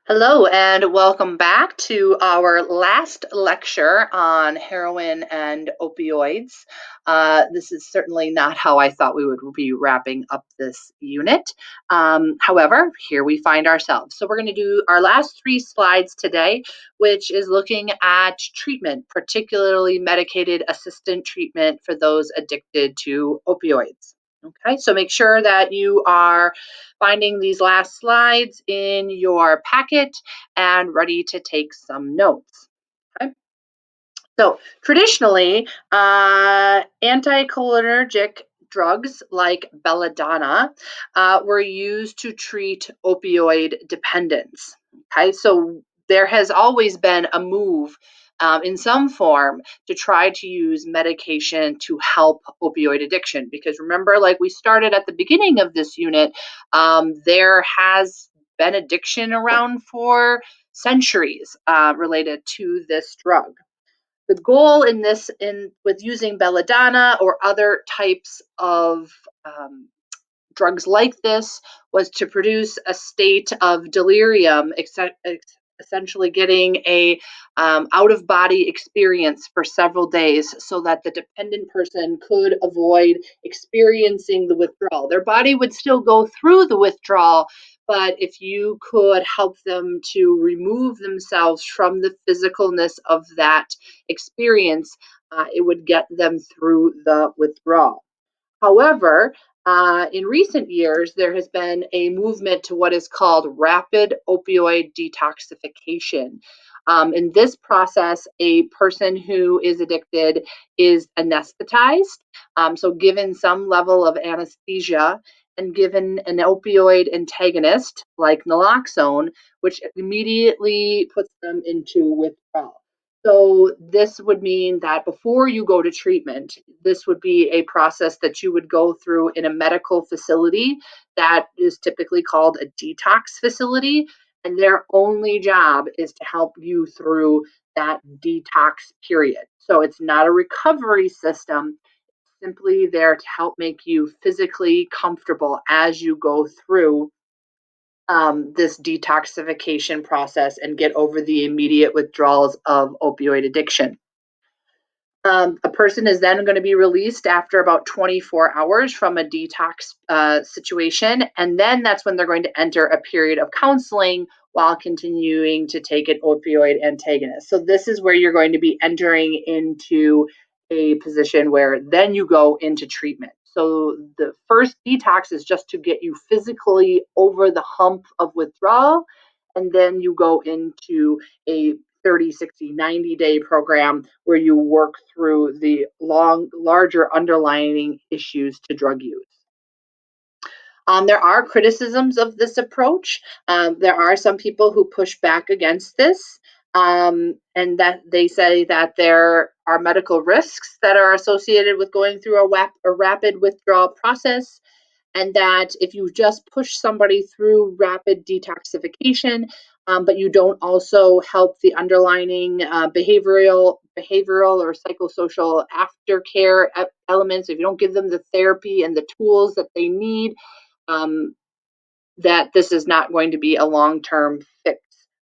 Hello, and welcome back to our last lecture on heroin and opioids. This is certainly not how I thought we would be wrapping up this unit. However, here we find ourselves. So, we're going to do our last three slides today, which is looking at treatment, particularly medicated assisted treatment for those addicted to opioids. Okay, so make sure that you are finding these last slides in your packet and ready to take some notes. Okay. So traditionally, anticholinergic drugs like belladonna were used to treat opioid dependence. Okay, so there has always been a move in some form to try to use medication to help opioid addiction. Because remember, like we started at the beginning of this unit, there has been addiction around for centuries related to this drug. The goal in this in with using belladonna or other types of drugs like this was to produce a state of delirium, essentially getting a out of body experience for several days so that the dependent person could avoid experiencing the withdrawal. Their body would still go through the withdrawal, but if you could help them to remove themselves from the physicalness of that experience, it would get them through the withdrawal. However, in recent years, there has been a movement to what is called rapid opioid detoxification. In this process, a person who is addicted is anesthetized, so given some level of anesthesia and given an opioid antagonist like naloxone, which immediately puts them into withdrawal. So this would mean that before you go to treatment, this would be a process that you would go through in a medical facility that is typically called a detox facility. And their only job is to help you through that detox period. So it's not a recovery system, it's simply there to help make you physically comfortable as you go through this detoxification process and get over the immediate withdrawals of opioid addiction. A person is then going to be released after about 24 hours from a detox situation, and then that's when they're going to enter a period of counseling while continuing to take an opioid antagonist. So, this is where you're going to be entering into a position where then you go into treatment. So, the first detox is just to get you physically over the hump of withdrawal, and then you go into a 30, 60, 90-day program where you work through the larger underlying issues to drug use. There are criticisms of this approach. There are some people who push back against this, and that they say that there are medical risks that are associated with going through a rapid withdrawal process, and that if you just push somebody through rapid detoxification, but you don't also help the underlining behavioral or psychosocial aftercare elements, if you don't give them the therapy and the tools that they need, um, that this is not going to be a long-term fix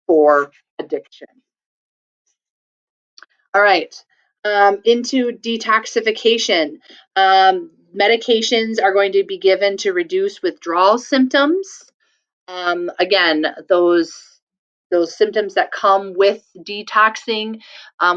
for addiction. All right, into detoxification. Medications are going to be given to reduce withdrawal symptoms. Again, those symptoms that come with detoxing,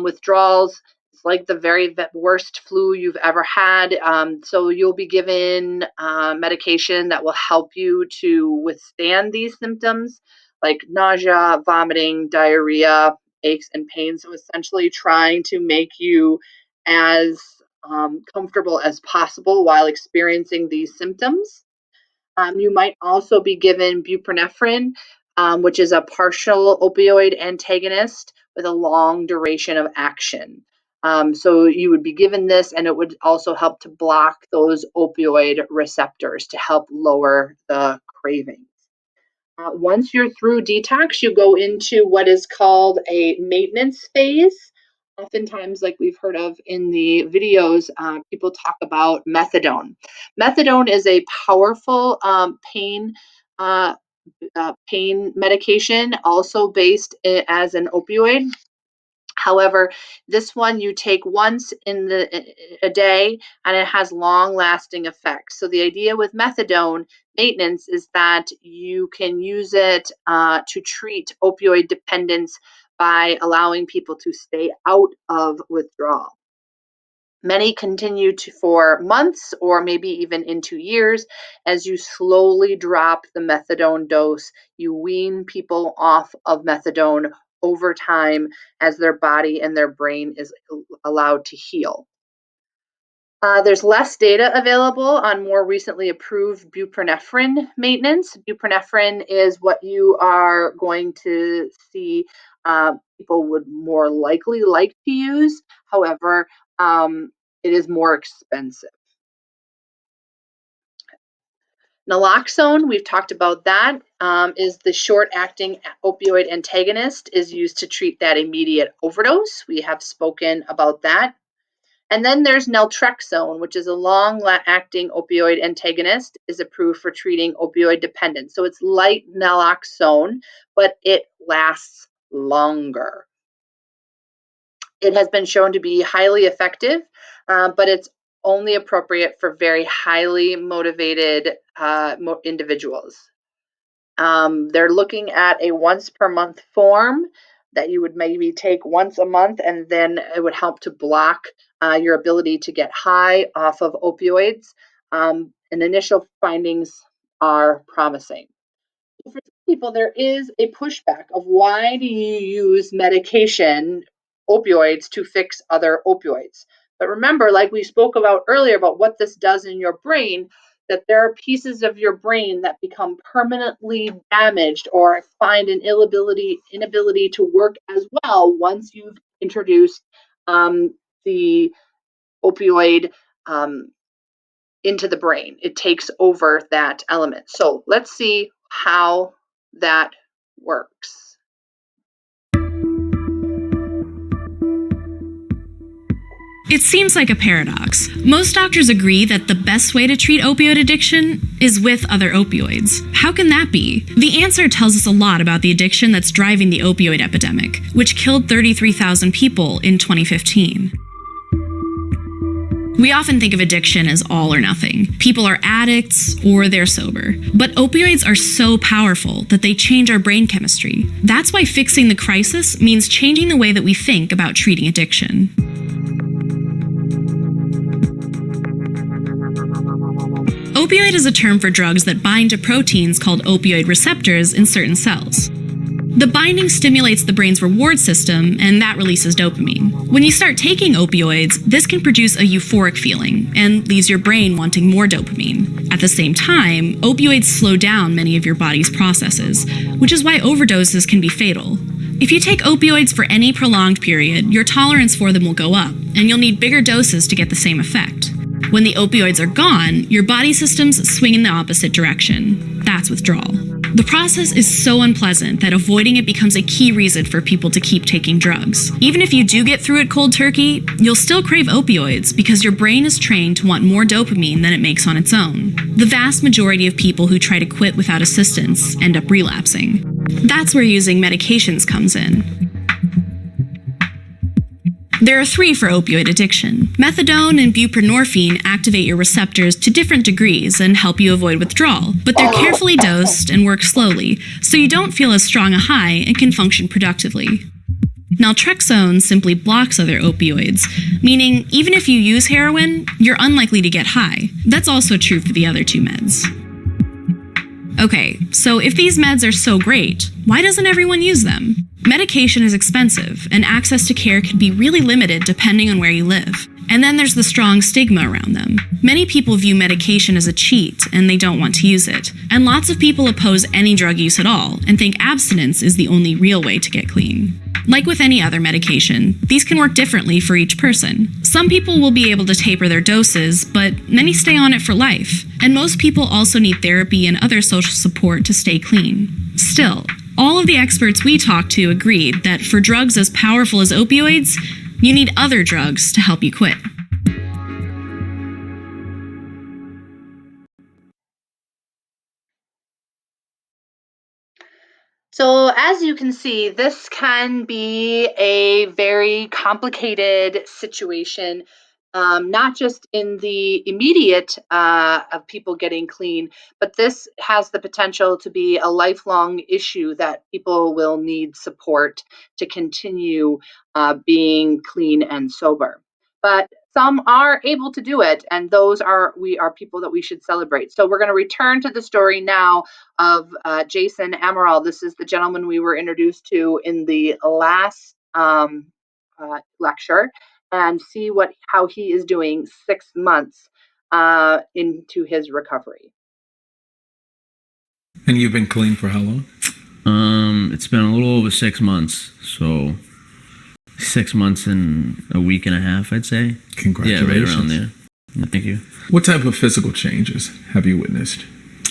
withdrawals. It's like the very worst flu you've ever had. So you'll be given medication that will help you to withstand these symptoms, like nausea, vomiting, diarrhea, aches and pains. So essentially, trying to make you as comfortable as possible while experiencing these symptoms. You might also be given buprenorphine, which is a partial opioid antagonist with a long duration of action. So you would be given this, and it would also help to block those opioid receptors to help lower the cravings. Once you're through detox, you go into what is called a maintenance phase. Oftentimes, like we've heard of in the videos, people talk about methadone. Methadone is a powerful pain uh, pain medication, also based as an opioid. However, this one you take once in a day, and it has long-lasting effects. So the idea with methadone maintenance is that you can use it to treat opioid dependence by allowing people to stay out of withdrawal. Many continue for months or maybe even into years. As you slowly drop the methadone dose, you wean people off of methadone over time as their body and their brain is allowed to heal. There's less data available on more recently approved buprenorphine maintenance. Buprenorphine is what you are going to see people would more likely like to use. However, it is more expensive. Naloxone, we've talked about that, is the short-acting opioid antagonist, is used to treat that immediate overdose. We have spoken about that. And then there's naltrexone, which is a long-acting opioid antagonist, is approved for treating opioid dependence. So it's like naloxone, but it lasts longer. It has been shown to be highly effective, but it's only appropriate for very highly motivated individuals. They're looking at a once per month form that you would maybe take once a month, and then it would help to block your ability to get high off of opioids. And initial findings are promising. For some people, there is a pushback of why do you use medication, opioids, to fix other opioids? But remember, like we spoke about earlier, about what this does in your brain, that there are pieces of your brain that become permanently damaged or find an inability to work as well once you've introduced the opioid into the brain. It takes over that element. So let's see how that works. It seems like a paradox. Most doctors agree that the best way to treat opioid addiction is with other opioids. How can that be? The answer tells us a lot about the addiction that's driving the opioid epidemic, which killed 33,000 people in 2015. We often think of addiction as all or nothing. People are addicts or they're sober. But opioids are so powerful that they change our brain chemistry. That's why fixing the crisis means changing the way that we think about treating addiction. Opioid is a term for drugs that bind to proteins called opioid receptors in certain cells. The binding stimulates the brain's reward system, and that releases dopamine. When you start taking opioids, this can produce a euphoric feeling and leaves your brain wanting more dopamine. At the same time, opioids slow down many of your body's processes, which is why overdoses can be fatal. If you take opioids for any prolonged period, your tolerance for them will go up, and you'll need bigger doses to get the same effect. When the opioids are gone, your body systems swing in the opposite direction. That's withdrawal. The process is so unpleasant that avoiding it becomes a key reason for people to keep taking drugs. Even if you do get through it cold turkey, you'll still crave opioids because your brain is trained to want more dopamine than it makes on its own. The vast majority of people who try to quit without assistance end up relapsing. That's where using medications comes in. There are 3 for opioid addiction. Methadone and buprenorphine activate your receptors to different degrees and help you avoid withdrawal, but they're carefully dosed and work slowly, so you don't feel as strong a high and can function productively. Naltrexone simply blocks other opioids, meaning even if you use heroin, you're unlikely to get high. That's also true for the other 2 meds. Okay, so if these meds are so great, why doesn't everyone use them? Medication is expensive, and access to care can be really limited depending on where you live. And then there's the strong stigma around them. Many people view medication as a cheat, and they don't want to use it. And lots of people oppose any drug use at all, and think abstinence is the only real way to get clean. Like with any other medication, these can work differently for each person. Some people will be able to taper their doses, but many stay on it for life. And most people also need therapy and other social support to stay clean. Still, all of the experts we talked to agreed that for drugs as powerful as opioids, you need other drugs to help you quit. So, as you can see, this can be a very complicated situation, not just in the immediate of people getting clean, but this has the potential to be a lifelong issue that people will need support to continue being clean and sober. But some are able to do it, and those are we are people that we should celebrate. So we're going to return to the story now of Jason Amaral. This is the gentleman we were introduced to in the last lecture, and see what how he is doing 6 months into his recovery. And you've been clean for how long? It's been a little over 6 months, so 6 months and a week and a half, I'd say. Congratulations. Yeah, right around there. Thank you. What type of physical changes have you witnessed?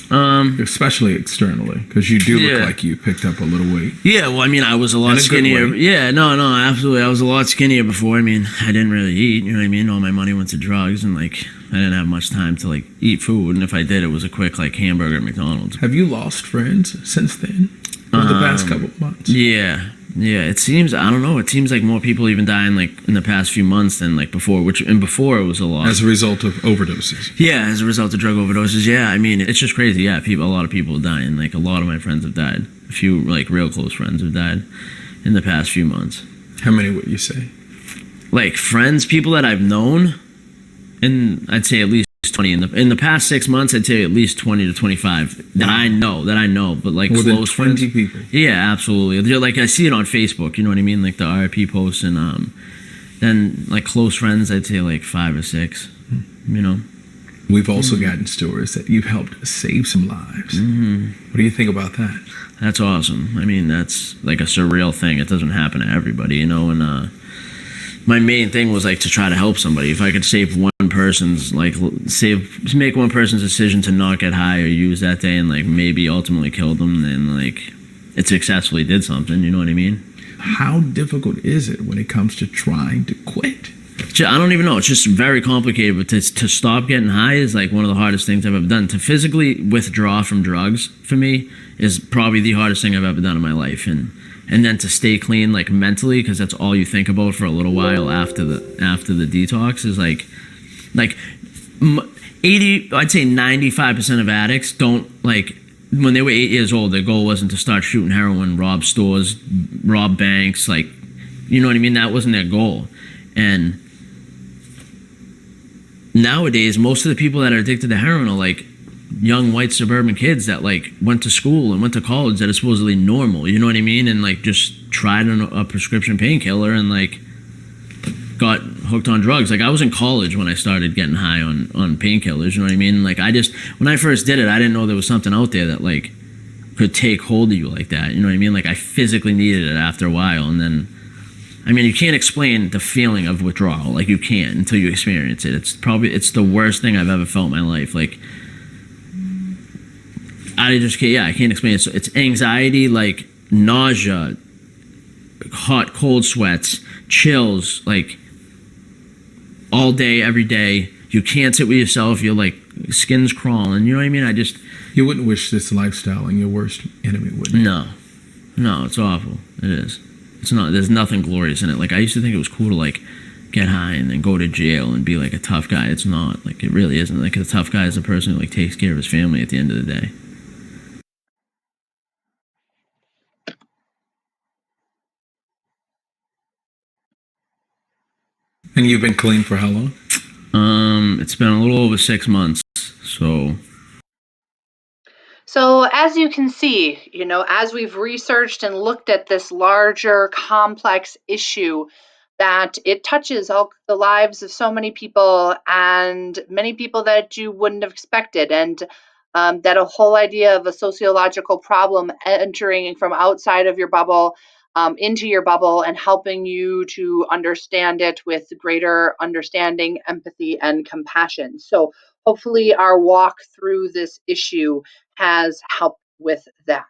Especially externally, because you do look like you picked up a little weight. Yeah, well, I mean, I was a lot skinnier. Yeah, no, absolutely. I was a lot skinnier before. I mean, I didn't really eat, you know what I mean? All my money went to drugs, and, like, I didn't have much time to, like, eat food, and if I did, it was a quick, like, hamburger at McDonald's. Have you lost friends since then? Over the past couple of months? Yeah, it seems, I don't know, it seems like more people even dying, like, in the past few months than, like, before, and before it was a lot. As a result of overdoses? Yeah, as a result of drug overdoses, yeah, I mean, it's just crazy, yeah, a lot of people are dying, like, a lot of my friends have died. A few, like, real close friends have died in the past few months. How many would you say? Like, friends, people that I've known, and I'd say at least 20 in the past 6 months. I'd say at least 20 to 25 that I know, but like more close than 20 friends. people. Yeah, absolutely. They're like, I see it on Facebook. You know what I mean? Like the RIP posts, and then like close friends. I'd say like 5 or 6. You know. We've also gotten stories that you've helped save some lives. What do you think about that? That's awesome. I mean, that's like a surreal thing. It doesn't happen to everybody, you know. And my main thing was like to try to help somebody. If I could save one person's, like make one person's decision to not get high or use that day, and like maybe ultimately kill them, then like it successfully did something. You know what I mean? How difficult is it when it comes to trying to quit? I don't even know. It's just very complicated. But to stop getting high is like one of the hardest things I've ever done. To physically withdraw from drugs for me is probably the hardest thing I've ever done in my life. And then to stay clean, like mentally, because that's all you think about for a little while after the detox, is like 80, I'd say 95% of addicts don't, like, when they were 8 years old, their goal wasn't to start shooting heroin, rob stores, rob banks, like, you know what I mean? That wasn't their goal. And nowadays, most of the people that are addicted to heroin are like young white suburban kids that like went to school and went to college that are supposedly normal, you know what I mean? And like just tried a prescription painkiller and like got hooked on drugs. Like I was in college when I started getting high on painkillers, you know what I mean? Like when I first did it, I didn't know there was something out there that like could take hold of you like that, you know what I mean? Like I physically needed it after a while. And then, I mean, you can't explain the feeling of withdrawal, like you can't until you experience it. It's the worst thing I've ever felt in my life. Like I just can't, I can't explain it. So it's anxiety, like nausea, hot, cold sweats, chills, like all day, every day. You can't sit with yourself. You're like, skin's crawling. You know what I mean? You wouldn't wish this lifestyle on your worst enemy, would you? No, it's awful. It is. It's not, there's nothing glorious in it. Like I used to think it was cool to like get high and then go to jail and be like a tough guy. It's not. Like it really isn't. Like a tough guy is a person who like takes care of his family at the end of the day. And you've been clean for how long? It's been a little over 6 months. So, as you can see, as we've researched and looked at this larger, complex issue, that it touches all the lives of so many people and many people that you wouldn't have expected. And that a whole idea of a sociological problem entering from outside of your bubble into your bubble and helping you to understand it with greater understanding, empathy, and compassion. So, hopefully, our walk through this issue has helped with that.